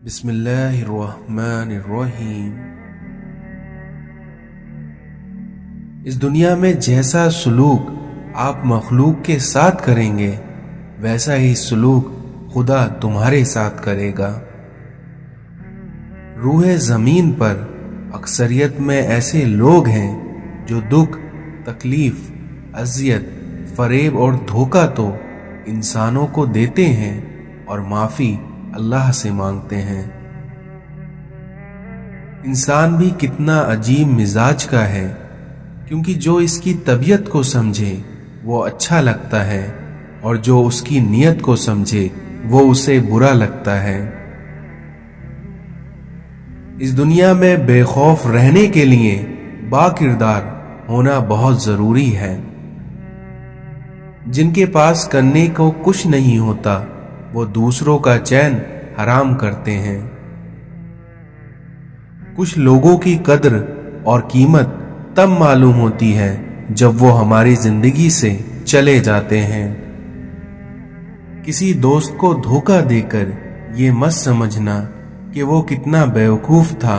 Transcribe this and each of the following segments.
بسم اللہ الرحمن الرحیم۔ اس دنیا میں جیسا سلوک آپ مخلوق کے ساتھ کریں گے ویسا ہی سلوک خدا تمہارے ساتھ کرے گا۔ روح زمین پر اکثریت میں ایسے لوگ ہیں جو دکھ، تکلیف، اذیت، فریب اور دھوکہ تو انسانوں کو دیتے ہیں اور معافی اللہ سے مانگتے ہیں۔ انسان بھی کتنا عجیب مزاج کا ہے، کیونکہ جو اس کی طبیعت کو سمجھے وہ اچھا لگتا ہے اور جو اس کی نیت کو سمجھے وہ اسے برا لگتا ہے۔ اس دنیا میں بے خوف رہنے کے لیے با کردار ہونا بہت ضروری ہے۔ جن کے پاس کرنے کو کچھ نہیں ہوتا وہ دوسروں کا چین حرام کرتے ہیں۔ کچھ لوگوں کی قدر اور قیمت تب معلوم ہوتی ہے جب وہ ہماری زندگی سے چلے جاتے ہیں۔ کسی دوست کو دھوکہ دے کر یہ مت سمجھنا کہ وہ کتنا بیوقوف تھا،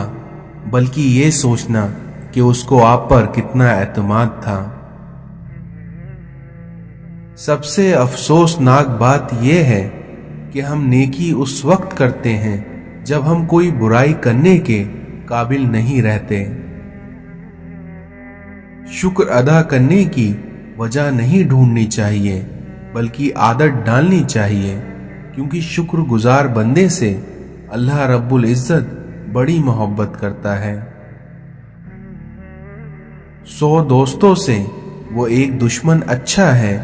بلکہ یہ سوچنا کہ اس کو آپ پر کتنا اعتماد تھا۔ سب سے افسوسناک بات یہ ہے کہ ہم نیکی اس وقت کرتے ہیں جب ہم کوئی برائی کرنے کے قابل نہیں رہتے۔ شکر ادا کرنے کی وجہ نہیں ڈھونڈنی چاہیے بلکہ عادت ڈالنی چاہیے، کیونکہ شکر گزار بندے سے اللہ رب العزت بڑی محبت کرتا ہے۔ 100 دوستوں سے وہ ایک دشمن اچھا ہے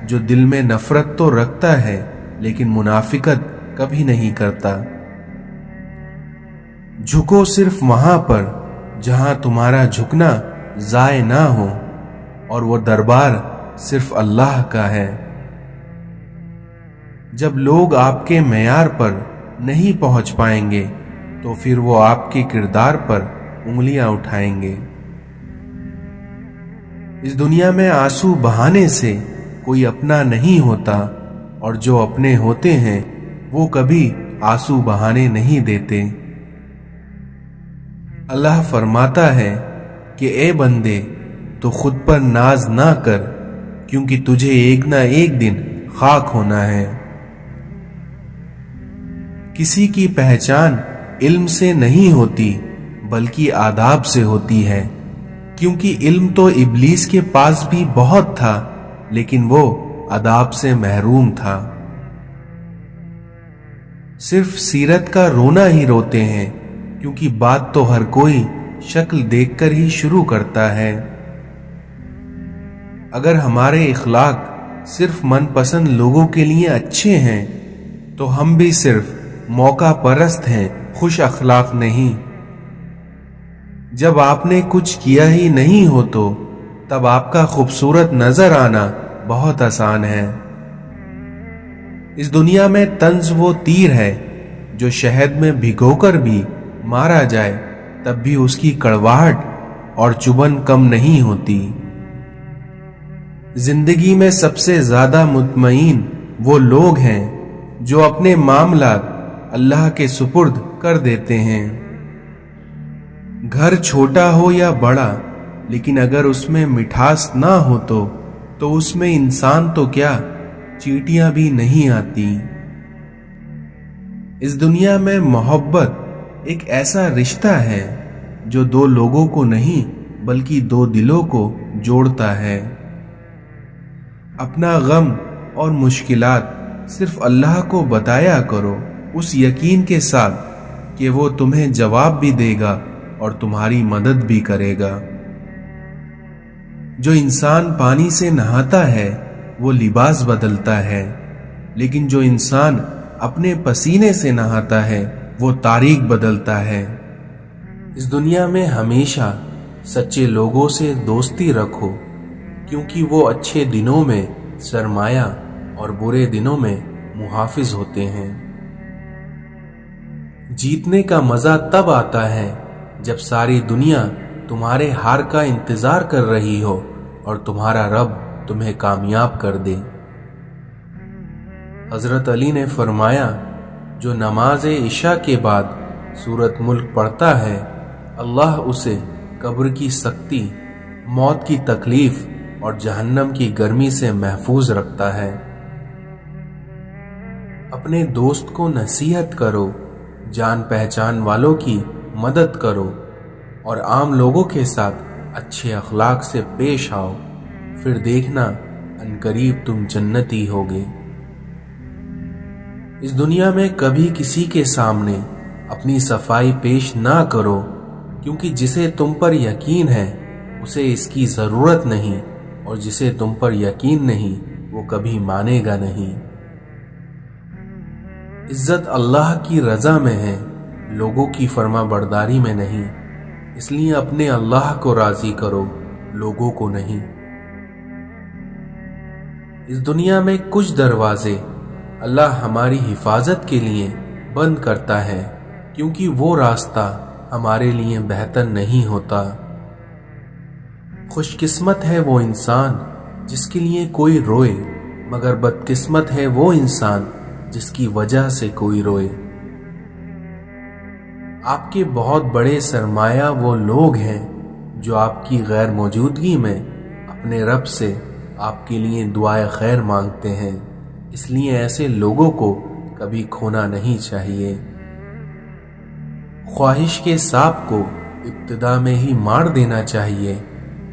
جو دل میں نفرت تو رکھتا ہے لیکن منافقت کبھی نہیں کرتا۔ جھکو صرف وہاں پر جہاں تمہارا جھکنا ضائع نہ ہو، اور وہ دربار صرف اللہ کا ہے۔ جب لوگ آپ کے معیار پر نہیں پہنچ پائیں گے تو پھر وہ آپ کے کردار پر انگلیاں اٹھائیں گے۔ اس دنیا میں آنسو بہانے سے کوئی اپنا نہیں ہوتا، اور جو اپنے ہوتے ہیں وہ کبھی آنسو بہانے نہیں دیتے۔ اللہ فرماتا ہے کہ اے بندے تو خود پر ناز نہ کر، کیونکہ تجھے ایک نہ ایک دن خاک ہونا ہے۔ کسی کی پہچان علم سے نہیں ہوتی بلکہ آداب سے ہوتی ہے، کیونکہ علم تو ابلیس کے پاس بھی بہت تھا لیکن وہ آداب سے محروم تھا۔ صرف سیرت کا رونا ہی روتے ہیں، کیونکہ بات تو ہر کوئی شکل دیکھ کر ہی شروع کرتا ہے۔ اگر ہمارے اخلاق صرف من پسند لوگوں کے لیے اچھے ہیں تو ہم بھی صرف موقع پرست ہیں، خوش اخلاق نہیں۔ جب آپ نے کچھ کیا ہی نہیں ہو تو تب آپ کا خوبصورت نظر آنا بہت آسان ہے۔ اس دنیا میں طنز وہ تیر ہے جو شہد میں بھگو کر بھی مارا جائے تب بھی اس کی کڑواہٹ اور چبھن کم نہیں ہوتی۔ زندگی میں سب سے زیادہ مطمئن وہ لوگ ہیں جو اپنے معاملات اللہ کے سپرد کر دیتے ہیں۔ گھر چھوٹا ہو یا بڑا، لیکن اگر اس میں مٹھاس نہ ہو تو اس میں انسان تو کیا چیٹیاں بھی نہیں آتی۔ اس دنیا میں محبت ایک ایسا رشتہ ہے جو 2 لوگوں کو نہیں بلکہ 2 دلوں کو جوڑتا ہے۔ اپنا غم اور مشکلات صرف اللہ کو بتایا کرو، اس یقین کے ساتھ کہ وہ تمہیں جواب بھی دے گا اور تمہاری مدد بھی کرے گا۔ جو انسان پانی سے نہاتا ہے وہ لباس بدلتا ہے، لیکن جو انسان اپنے پسینے سے نہاتا ہے وہ تاریخ بدلتا ہے۔ اس دنیا میں ہمیشہ سچے لوگوں سے دوستی رکھو، کیونکہ وہ اچھے دنوں میں سرمایہ اور برے دنوں میں محافظ ہوتے ہیں۔ جیتنے کا مزہ تب آتا ہے جب ساری دنیا تمہارے ہار کا انتظار کر رہی ہو اور تمہارا رب تمہیں کامیاب کر دے۔ حضرت علی نے فرمایا جو نماز عشاء کے بعد سورۃ ملک پڑھتا ہے اللہ اسے قبر کی سختی، موت کی تکلیف اور جہنم کی گرمی سے محفوظ رکھتا ہے۔ اپنے دوست کو نصیحت کرو، جان پہچان والوں کی مدد کرو اور عام لوگوں کے ساتھ اچھے اخلاق سے پیش آؤ، پھر دیکھنا عنقریب تم جنتی ہوگے۔ اس دنیا میں کبھی کسی کے سامنے اپنی صفائی پیش نہ کرو، کیونکہ جسے تم پر یقین ہے اسے اس کی ضرورت نہیں، اور جسے تم پر یقین نہیں وہ کبھی مانے گا نہیں۔ عزت اللہ کی رضا میں ہے، لوگوں کی فرما برداری میں نہیں، اس لیے اپنے اللہ کو راضی کرو، لوگوں کو نہیں۔ اس دنیا میں کچھ دروازے اللہ ہماری حفاظت کے لیے بند کرتا ہے، کیونکہ وہ راستہ ہمارے لیے بہتر نہیں ہوتا۔ خوش قسمت ہے وہ انسان جس کے لیے کوئی روئے، مگر بدقسمت ہے وہ انسان جس کی وجہ سے کوئی روئے۔ آپ کے بہت بڑے سرمایہ وہ لوگ ہیں جو آپ کی غیر موجودگی میں اپنے رب سے آپ کے لیے دعائے خیر مانگتے ہیں، اس لیے ایسے لوگوں کو کبھی کھونا نہیں چاہیے۔ خواہش کے سانپ کو ابتدا میں ہی مار دینا چاہیے،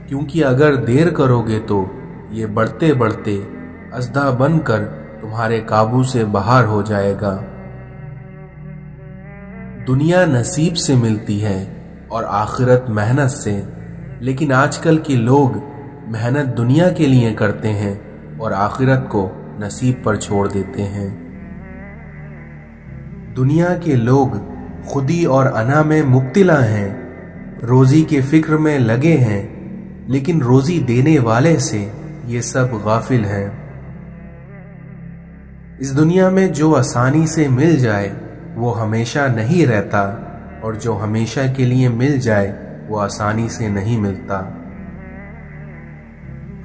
کیونکہ اگر دیر کرو گے تو یہ بڑھتے بڑھتے اژدہا بن کر تمہارے قابو سے باہر ہو جائے گا۔ دنیا نصیب سے ملتی ہے اور آخرت محنت سے، لیکن آج کل کے لوگ محنت دنیا کے لیے کرتے ہیں اور آخرت کو نصیب پر چھوڑ دیتے ہیں۔ دنیا کے لوگ خودی اور انا میں مبتلا ہیں، روزی کے فکر میں لگے ہیں، لیکن روزی دینے والے سے یہ سب غافل ہیں۔ اس دنیا میں جو آسانی سے مل جائے وہ ہمیشہ نہیں رہتا، اور جو ہمیشہ کے لیے مل جائے وہ آسانی سے نہیں ملتا۔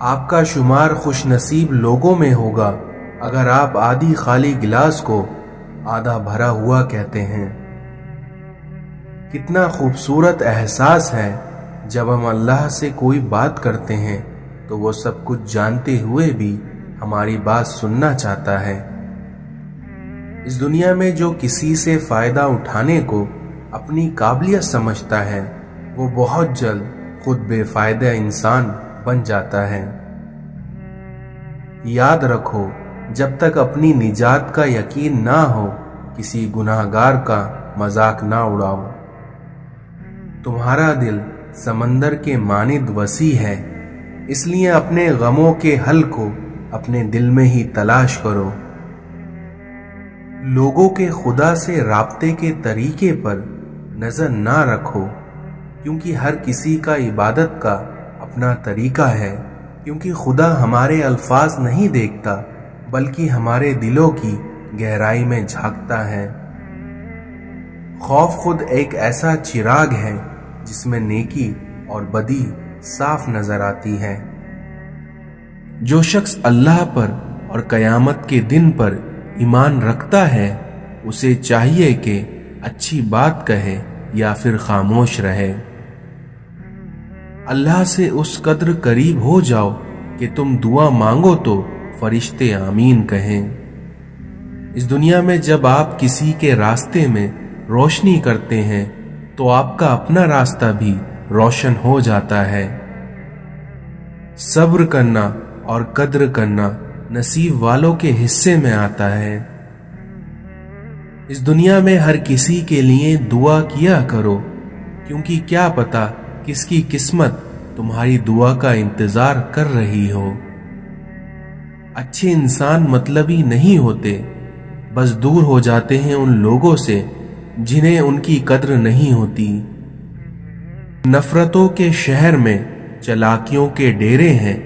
آپ کا شمار خوش نصیب لوگوں میں ہوگا اگر آپ آدھی خالی گلاس کو آدھا بھرا ہوا کہتے ہیں۔ کتنا خوبصورت احساس ہے جب ہم اللہ سے کوئی بات کرتے ہیں تو وہ سب کچھ جانتے ہوئے بھی ہماری بات سننا چاہتا ہے۔ اس دنیا میں جو کسی سے فائدہ اٹھانے کو اپنی قابلیت سمجھتا ہے وہ بہت جلد خود بے فائدہ انسان بن جاتا ہے۔ یاد رکھو، جب تک اپنی نجات کا یقین نہ ہو کسی گناہگار کا مذاق نہ اڑاؤ۔ تمہارا دل سمندر کے مانند وسیع ہے، اس لیے اپنے غموں کے حل کو اپنے دل میں ہی تلاش کرو۔ لوگوں کے خدا سے رابطے کے طریقے پر نظر نہ رکھو، کیونکہ ہر کسی کا عبادت کا اپنا طریقہ ہے، کیونکہ خدا ہمارے الفاظ نہیں دیکھتا بلکہ ہمارے دلوں کی گہرائی میں جھانکتا ہے۔ خوف خود ایک ایسا چراغ ہے جس میں نیکی اور بدی صاف نظر آتی ہے۔ جو شخص اللہ پر اور قیامت کے دن پر ایمان رکھتا ہے اسے چاہیے کہ اچھی بات کہے یا پھر خاموش رہے۔ اللہ سے اس قدر قریب ہو جاؤ کہ تم دعا مانگو تو فرشتے آمین کہیں۔ اس دنیا میں جب آپ کسی کے راستے میں روشنی کرتے ہیں تو آپ کا اپنا راستہ بھی روشن ہو جاتا ہے۔ صبر کرنا اور قدر کرنا نصیب والوں کے حصے میں آتا ہے۔ اس دنیا میں ہر کسی کے لیے دعا کیا کرو، کیونکہ کیا پتا کس کی قسمت تمہاری دعا کا انتظار کر رہی ہو۔ اچھے انسان مطلبی نہیں ہوتے، بس دور ہو جاتے ہیں ان لوگوں سے جنہیں ان کی قدر نہیں ہوتی۔ نفرتوں کے شہر میں چلاکیوں کے ڈیرے ہیں،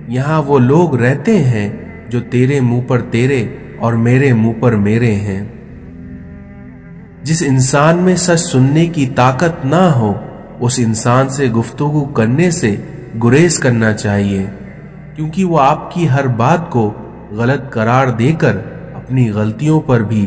یہاں وہ لوگ رہتے ہیں جو تیرے منہ پر تیرے اور میرے منہ پر میرے ہیں۔ جس انسان میں سچ سننے کی طاقت نہ ہو اس انسان سے گفتگو کرنے سے گریز کرنا چاہیے، کیونکہ وہ آپ کی ہر بات کو غلط قرار دے کر اپنی غلطیوں پر بھی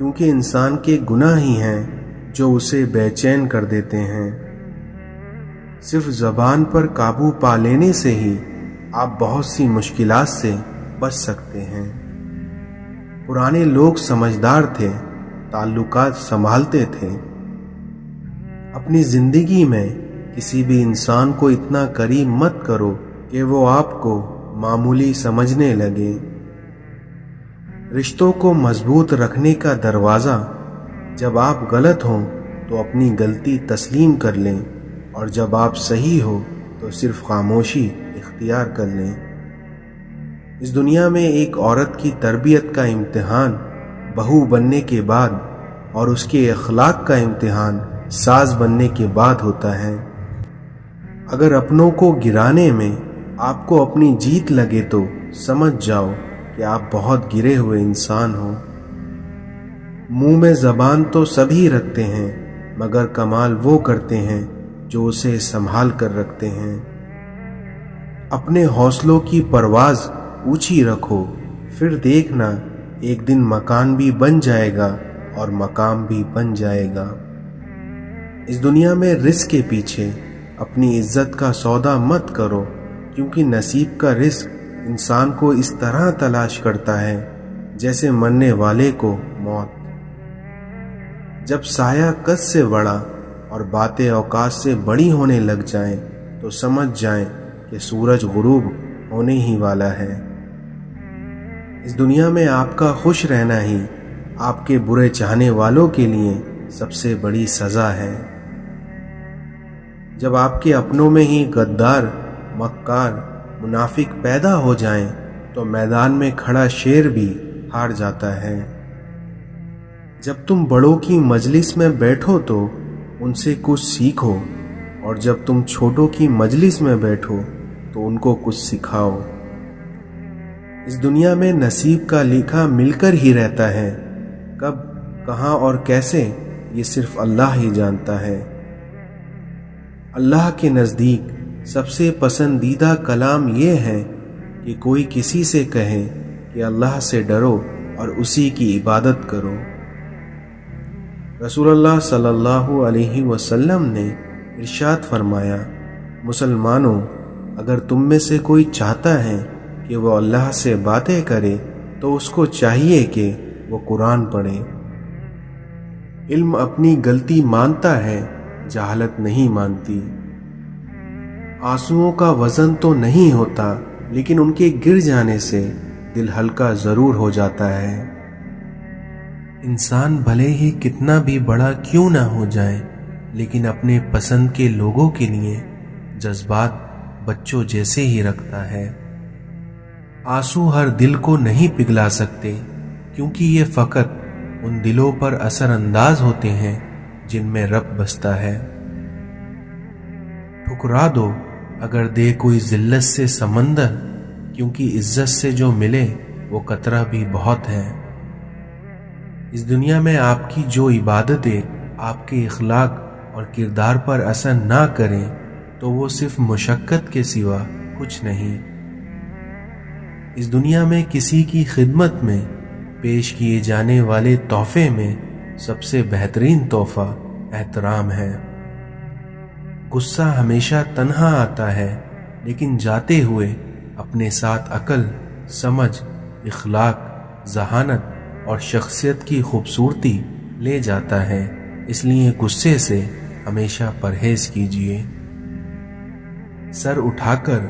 کیونکہ انسان کے گناہ ہی ہیں جو اسے بے چین کر دیتے ہیں۔ صرف زبان پر قابو پا لینے سے ہی آپ بہت سی مشکلات سے بچ سکتے ہیں۔ پرانے لوگ سمجھدار تھے، تعلقات سنبھالتے تھے۔ اپنی زندگی میں کسی بھی انسان کو اتنا قریب مت کرو کہ وہ آپ کو معمولی سمجھنے لگے۔ رشتوں کو مضبوط رکھنے کا دروازہ، جب آپ غلط ہوں تو اپنی غلطی تسلیم کر لیں، اور جب آپ صحیح ہو تو صرف خاموشی اختیار کر لیں۔ اس دنیا میں ایک عورت کی تربیت کا امتحان بہو بننے کے بعد اور اس کے اخلاق کا امتحان ساز بننے کے بعد ہوتا ہے۔ اگر اپنوں کو گرانے میں آپ کو اپنی جیت لگے تو سمجھ جاؤ کہ آپ بہت گرے ہوئے انسان ہو۔ منہ میں زبان تو سبھی رکھتے ہیں، مگر کمال وہ کرتے ہیں جو اسے سنبھال کر رکھتے ہیں۔ اپنے حوصلوں کی پرواز اونچی رکھو، پھر دیکھنا ایک دن مکان بھی بن جائے گا اور مقام بھی بن جائے گا۔ اس دنیا میں رزق کے پیچھے اپنی عزت کا سودا مت کرو، کیونکہ نصیب کا رزق انسان کو اس طرح تلاش کرتا ہے جیسے مرنے والے کو موت۔ جب سایہ قد سے بڑا اور باتیں اوقات سے بڑی ہونے لگ جائیں تو سمجھ جائیں کہ سورج غروب ہونے ہی والا ہے۔ اس دنیا میں آپ کا خوش رہنا ہی آپ کے برے چاہنے والوں کے لیے سب سے بڑی سزا ہے۔ جب آپ کے اپنوں میں ہی غدار، مکار، منافق پیدا ہو جائیں تو میدان میں کھڑا شیر بھی ہار جاتا ہے۔ جب تم بڑوں کی مجلس میں بیٹھو تو ان سے کچھ سیکھو، اور جب تم چھوٹوں کی مجلس میں بیٹھو تو ان کو کچھ سکھاؤ۔ اس دنیا میں نصیب کا لکھا مل کر ہی رہتا ہے، کب، کہاں اور کیسے یہ صرف اللہ ہی جانتا ہے۔ اللہ کے نزدیک سب سے پسندیدہ کلام یہ ہے کہ کوئی کسی سے کہے کہ اللہ سے ڈرو اور اسی کی عبادت کرو۔ رسول اللہ صلی اللہ علیہ وسلم نے ارشاد فرمایا، مسلمانوں، اگر تم میں سے کوئی چاہتا ہے کہ وہ اللہ سے باتیں کرے تو اس کو چاہیے کہ وہ قرآن پڑھے۔ علم اپنی غلطی مانتا ہے، جہالت نہیں مانتی۔ آنسوؤں کا وزن تو نہیں ہوتا، لیکن ان کے گر جانے سے دل ہلکا ضرور ہو جاتا ہے۔ انسان بھلے ہی کتنا بھی بڑا کیوں نہ ہو جائے، لیکن اپنے پسند کے لوگوں کے لیے جذبات بچوں جیسے ہی رکھتا ہے۔ آنسو ہر دل کو نہیں پگھلا سکتے، کیونکہ یہ فقط ان دلوں پر اثر انداز ہوتے ہیں جن میں رب بستا ہے۔ ٹھکرا دو اگر دے کوئی ذلت سے سمندر، کیونکہ عزت سے جو ملے وہ قطرہ بھی بہت ہے۔ اس دنیا میں آپ کی جو عبادتیں آپ کے اخلاق اور کردار پر اثر نہ کریں تو وہ صرف مشقت کے سوا کچھ نہیں۔ اس دنیا میں کسی کی خدمت میں پیش کیے جانے والے تحفے میں سب سے بہترین تحفہ احترام ہے۔ غصہ ہمیشہ تنہا آتا ہے، لیکن جاتے ہوئے اپنے ساتھ عقل، سمجھ، اخلاق، ذہانت اور شخصیت کی خوبصورتی لے جاتا ہے۔ اس لیے غصے سے ہمیشہ پرہیز کیجیے۔ سر اٹھا کر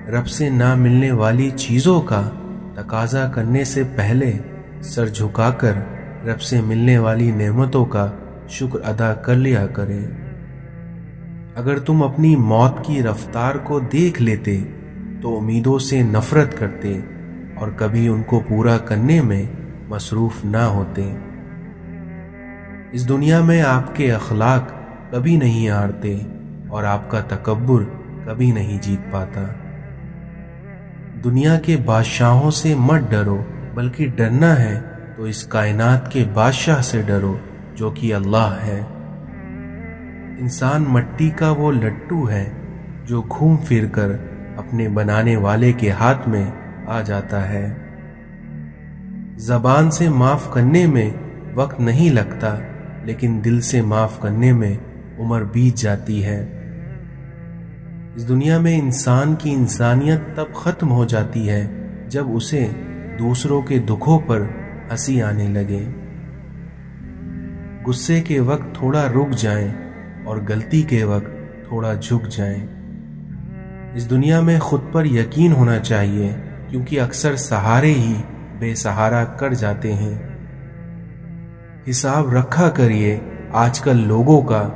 رب سے نہ ملنے والی چیزوں کا تقاضا کرنے سے پہلے سر جھکا کر رب سے ملنے والی نعمتوں کا شکر ادا کر لیا کریں۔ اگر تم اپنی موت کی رفتار کو دیکھ لیتے تو امیدوں سے نفرت کرتے اور کبھی ان کو پورا کرنے میں مصروف نہ ہوتے۔ اس دنیا میں آپ کے اخلاق کبھی نہیں ہارتے اور آپ کا تکبر کبھی نہیں جیت پاتا۔ دنیا کے بادشاہوں سے مت ڈرو، بلکہ ڈرنا ہے تو اس کائنات کے بادشاہ سے ڈرو جو کہ اللہ ہے۔ انسان مٹی کا وہ لٹو ہے جو گھوم پھر کر اپنے بنانے والے کے ہاتھ میں آ جاتا ہے۔ زبان سے معاف کرنے میں وقت نہیں لگتا، لیکن دل سے معاف کرنے میں عمر بیت جاتی ہے۔ اس دنیا میں انسان کی انسانیت تب ختم ہو جاتی ہے جب اسے دوسروں کے دکھوں پر ہنسی آنے لگے۔ غصے کے وقت تھوڑا رک جائیں اور غلطی کے وقت تھوڑا جھک جائیں۔ اس دنیا میں خود پر یقین ہونا چاہیے، کیونکہ اکثر سہارے ہی بے سہارا کر جاتے ہیں۔ حساب رکھا کریے آج کل لوگوں کا،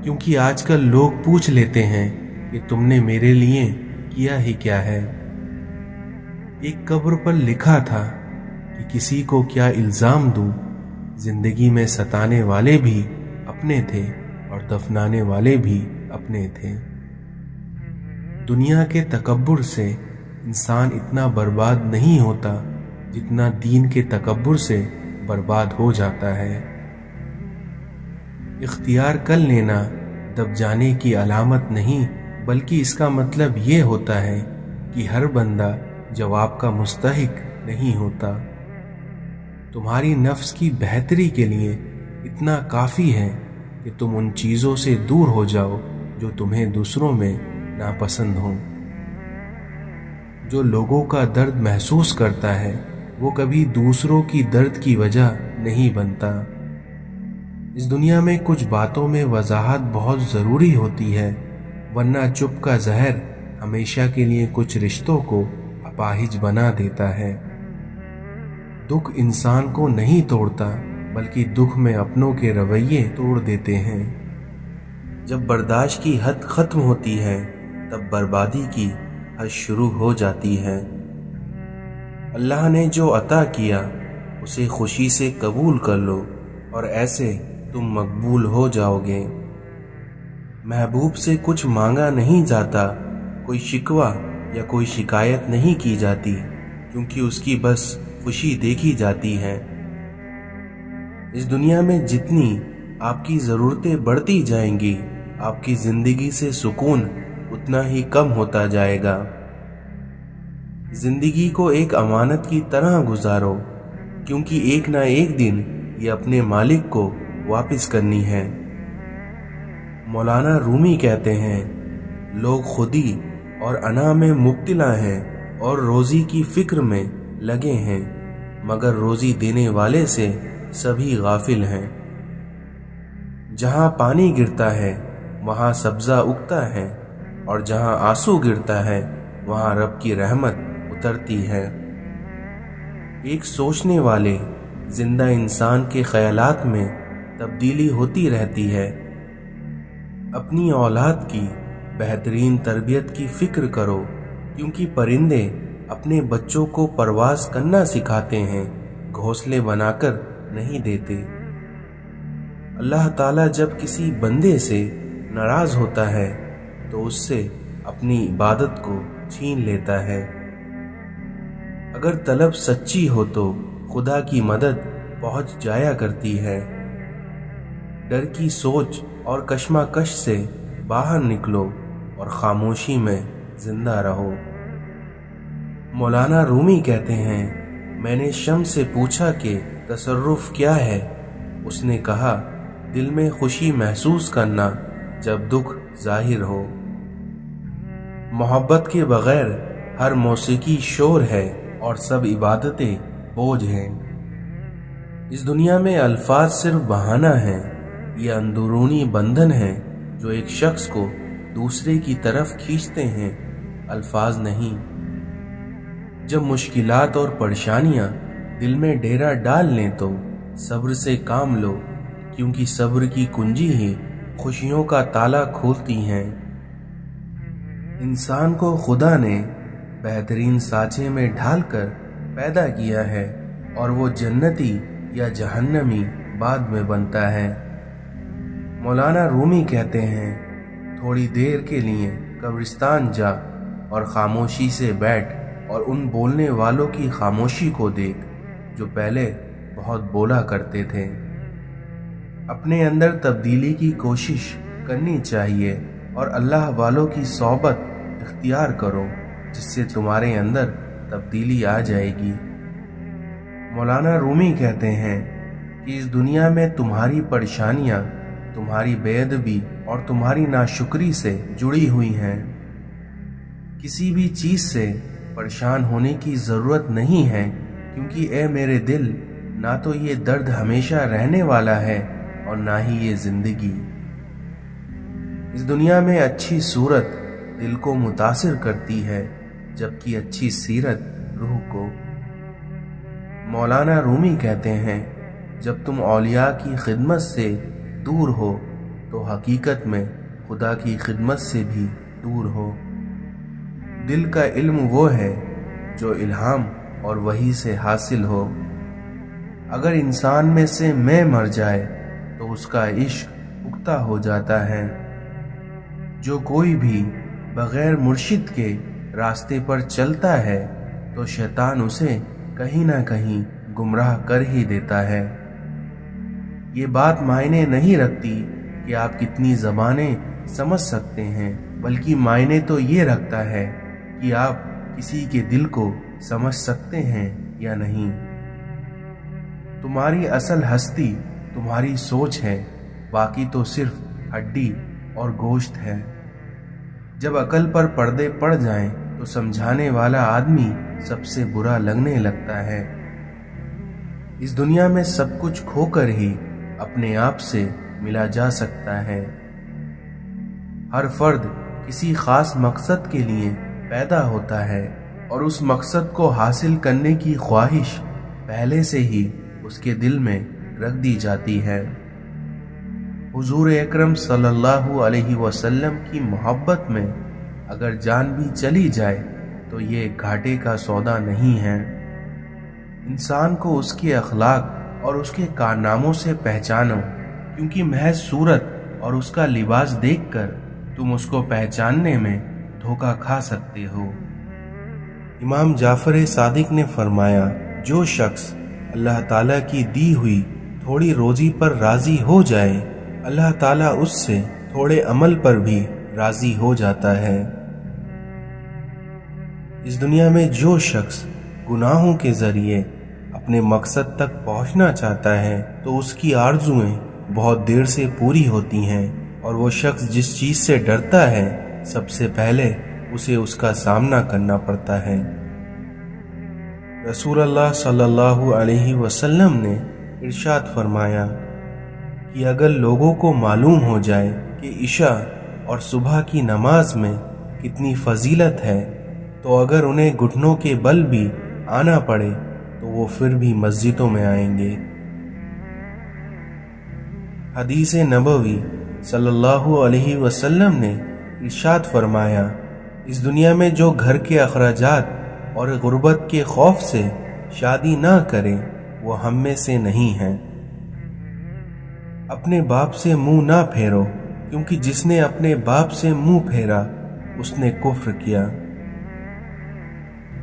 کیونکہ آج کل لوگ پوچھ لیتے ہیں کہ تم نے میرے لیے کیا ہی کیا ہے۔ ایک قبر پر لکھا تھا کہ کسی کو کیا الزام دوں، زندگی میں ستانے والے بھی اپنے تھے اور دفنانے والے بھی اپنے تھے۔ دنیا کے تکبر سے انسان اتنا برباد نہیں ہوتا جتنا دین کے تکبر سے برباد ہو جاتا ہے۔ اختیار کر لینا دب جانے کی علامت نہیں، بلکہ اس کا مطلب یہ ہوتا ہے کہ ہر بندہ جواب کا مستحق نہیں ہوتا۔ تمہاری نفس کی بہتری کے لیے اتنا کافی ہے کہ تم ان چیزوں سے دور ہو جاؤ جو تمہیں دوسروں میں ناپسند ہوں۔ جو لوگوں کا درد محسوس کرتا ہے وہ کبھی دوسروں کی درد کی وجہ نہیں بنتا۔ اس دنیا میں کچھ باتوں میں وضاحت بہت ضروری ہوتی ہے، ورنہ چپ کا زہر ہمیشہ کے لیے کچھ رشتوں کو اپاہج بنا دیتا ہے۔ دکھ انسان کو نہیں توڑتا، بلکہ دکھ میں اپنوں کے رویے توڑ دیتے ہیں۔ جب برداشت کی حد ختم ہوتی ہے تب بربادی کی حد شروع ہو جاتی ہے۔ اللہ نے جو عطا کیا اسے خوشی سے قبول کر لو، اور ایسے تم مقبول ہو جاؤ گے۔ محبوب سے کچھ مانگا نہیں جاتا، کوئی شکوہ یا کوئی شکایت نہیں کی جاتی، کیونکہ اس کی بس خوشی دیکھی جاتی ہے۔ اس دنیا میں جتنی آپ کی ضرورتیں بڑھتی جائیں گی، آپ کی زندگی سے سکون اتنا ہی کم ہوتا جائے گا۔ زندگی کو ایک امانت کی طرح گزارو، کیونکہ ایک نہ ایک دن یہ اپنے مالک کو واپس کرنی ہے۔ مولانا رومی کہتے ہیں، لوگ خودی اور انا میں مبتلا ہیں اور روزی کی فکر میں لگے ہیں، مگر روزی دینے والے سے سبھی غافل ہیں۔ جہاں پانی گرتا ہے وہاں سبزہ اگتا ہے، اور جہاں آنسو گرتا ہے وہاں رب کی رحمت اترتی ہے۔ ایک سوچنے والے زندہ انسان کے خیالات میں تبدیلی ہوتی رہتی ہے۔ اپنی اولاد کی بہترین تربیت کی فکر کرو، کیونکہ پرندے اپنے بچوں کو پرواز کرنا سکھاتے ہیں، گھونسلے بنا کر نہیں دیتے۔ اللہ تعالیٰ جب کسی بندے سے ناراض ہوتا ہے تو اس سے اپنی عبادت کو چھین لیتا ہے۔ اگر طلب سچی ہو تو خدا کی مدد پہنچ جایا کرتی ہے۔ ڈر کی سوچ اور کشمکش سے باہر نکلو اور خاموشی میں زندہ رہو۔ مولانا رومی کہتے ہیں، میں نے شمس سے پوچھا کہ تصرف کیا ہے؟ اس نے کہا، دل میں خوشی محسوس کرنا جب دکھ ظاہر ہو۔ محبت کے بغیر ہر موسیقی شور ہے اور سب عبادتیں بوجھ ہیں۔ اس دنیا میں الفاظ صرف بہانہ ہیں، یہ اندرونی بندھن ہیں جو ایک شخص کو دوسرے کی طرف کھینچتے ہیں، الفاظ نہیں۔ جب مشکلات اور پریشانیاں دل میں ڈیرا ڈال لیں تو صبر سے کام لو، کیونکہ صبر کی کنجی ہی خوشیوں کا تالا کھولتی ہیں۔ انسان کو خدا نے بہترین سانچے میں ڈھال کر پیدا کیا ہے، اور وہ جنتی یا جہنمی بعد میں بنتا ہے۔ مولانا رومی کہتے ہیں، تھوڑی دیر کے لیے قبرستان جا اور خاموشی سے بیٹھ اور ان بولنے والوں کی خاموشی کو دیکھ جو پہلے بہت بولا کرتے تھے۔ اپنے اندر تبدیلی کی کوشش کرنی چاہیے اور اللہ والوں کی صحبت اختیار کرو، جس سے تمہارے اندر تبدیلی آ جائے گی۔ مولانا رومی کہتے ہیں، کہ اس دنیا میں تمہاری پریشانیاں تمہاری بے ادبی اور تمہاری ناشکری سے جڑی ہوئی ہیں۔ کسی بھی چیز سے پریشان ہونے کی ضرورت نہیں ہے، کیونکہ اے میرے دل، نہ تو یہ درد ہمیشہ رہنے والا ہے اور نہ ہی یہ زندگی۔ اس دنیا میں اچھی صورت دل کو متاثر کرتی ہے، جبکہ اچھی سیرت روح کو۔ مولانا رومی کہتے ہیں، جب تم اولیاء کی خدمت سے دور ہو تو حقیقت میں خدا کی خدمت سے بھی دور ہو۔ دل کا علم وہ ہے جو الہام اور وحی سے حاصل ہو۔ اگر انسان میں سے میں مر جائے تو اس کا عشق پختہ ہو جاتا ہے۔ جو کوئی بھی بغیر مرشد کے راستے پر چلتا ہے تو شیطان اسے کہیں نہ کہیں گمراہ کر ہی دیتا ہے۔ یہ بات معنی نہیں رکھتی کہ آپ کتنی زبانیں سمجھ سکتے ہیں، بلکہ معنی تو یہ رکھتا ہے کہ آپ کسی کے دل کو سمجھ سکتے ہیں یا نہیں۔ تمہاری اصل ہستی تمہاری سوچ ہے، باقی تو صرف ہڈی اور گوشت ہے۔ جب عقل پر پردے پڑ جائیں تو سمجھانے والا آدمی سب سے برا لگنے لگتا ہے۔ اس دنیا میں سب کچھ کھو کر ہی اپنے آپ سے ملا جا سکتا ہے۔ ہر فرد کسی خاص مقصد کے لیے پیدا ہوتا ہے اور اس مقصد کو حاصل کرنے کی خواہش پہلے سے ہی اس کے دل میں رکھ دی جاتی ہے۔ حضور اکرم صلی اللہ علیہ وسلم کی محبت میں اگر جان بھی چلی جائے تو یہ گھاٹے کا سودا نہیں ہے۔ انسان کو اس کے اخلاق اور اس کے کارناموں سے پہچانو، کیونکہ محض صورت اور اس کا لباس دیکھ کر تم اس کو پہچاننے میں دھوکہ کھا سکتے ہو۔ امام جعفر صادق نے فرمایا، جو شخص اللہ تعالیٰ کی دی ہوئی تھوڑی روزی پر راضی ہو جائے، اللہ تعالیٰ اس سے تھوڑے عمل پر بھی راضی ہو جاتا ہے۔ اس دنیا میں جو شخص گناہوں کے ذریعے اپنے مقصد تک پہنچنا چاہتا ہے تو اس کی آرزوئیں بہت دیر سے پوری ہوتی ہیں، اور وہ شخص جس چیز سے ڈرتا ہے سب سے پہلے اسے اس کا سامنا کرنا پڑتا ہے۔ رسول اللہ صلی اللہ علیہ وسلم نے ارشاد فرمایا کہ اگر لوگوں کو معلوم ہو جائے کہ عشاء اور صبح کی نماز میں کتنی فضیلت ہے تو اگر انہیں گھٹنوں کے بل بھی آنا پڑے تو وہ پھر بھی مسجدوں میں آئیں گے۔ حدیث نبوی صلی اللہ علیہ وسلم نے ارشاد فرمایا، اس دنیا میں جو گھر کے اخراجات اور غربت کے خوف سے شادی نہ کرے وہ ہم میں سے نہیں ہیں۔ اپنے باپ سے منہ نہ پھیرو، کیونکہ جس نے اپنے باپ سے منہ پھیرا اس نے کفر کیا۔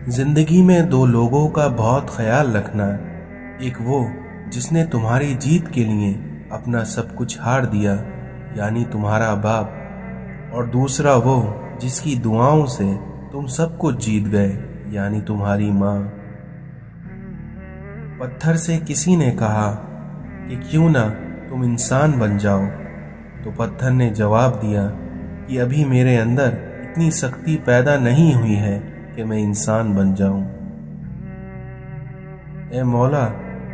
زندگی میں دو لوگوں کا بہت خیال رکھنا، ایک وہ جس نے تمہاری جیت کے لیے اپنا سب کچھ ہار دیا، یعنی تمہارا باپ، اور دوسرا وہ جس کی دعاؤں سے تم سب کچھ جیت گئے، یعنی تمہاری ماں۔ پتھر سے کسی نے کہا کہ کیوں نہ تم انسان بن جاؤ، تو پتھر نے جواب دیا کہ ابھی میرے اندر اتنی سختی پیدا نہیں ہوئی ہے کہ میں انسان بن جاؤں۔ اے مولا،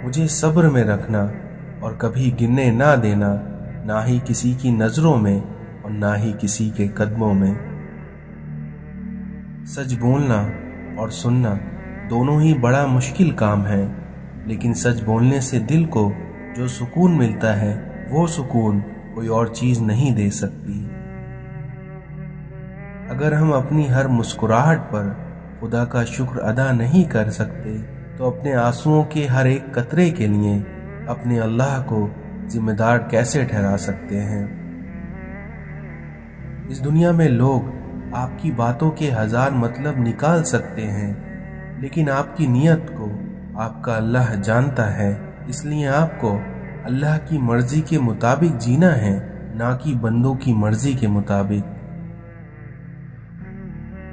مجھے صبر میں رکھنا اور کبھی گرنے نہ دینا، نہ ہی کسی کی نظروں میں اور نہ ہی کسی کے قدموں میں۔ سچ بولنا اور سننا دونوں ہی بڑا مشکل کام ہے، لیکن سچ بولنے سے دل کو جو سکون ملتا ہے وہ سکون کوئی اور چیز نہیں دے سکتی۔ اگر ہم اپنی ہر مسکراہٹ پر خدا کا شکر ادا نہیں کر سکتے تو اپنے آنسوؤں کے ہر ایک قطرے کے لیے اپنے اللہ کو ذمہ دار کیسے ٹھہرا سکتے ہیں؟ اس دنیا میں لوگ آپ کی باتوں کے ہزار مطلب نکال سکتے ہیں، لیکن آپ کی نیت کو آپ کا اللہ جانتا ہے، اس لیے آپ کو اللہ کی مرضی کے مطابق جینا ہے، نہ کہ بندوں کی مرضی کے مطابق۔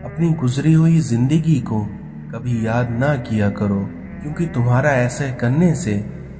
اپنی گزری ہوئی زندگی کو کبھی یاد نہ کیا کرو، کیونکہ تمہارا ایسا کرنے سے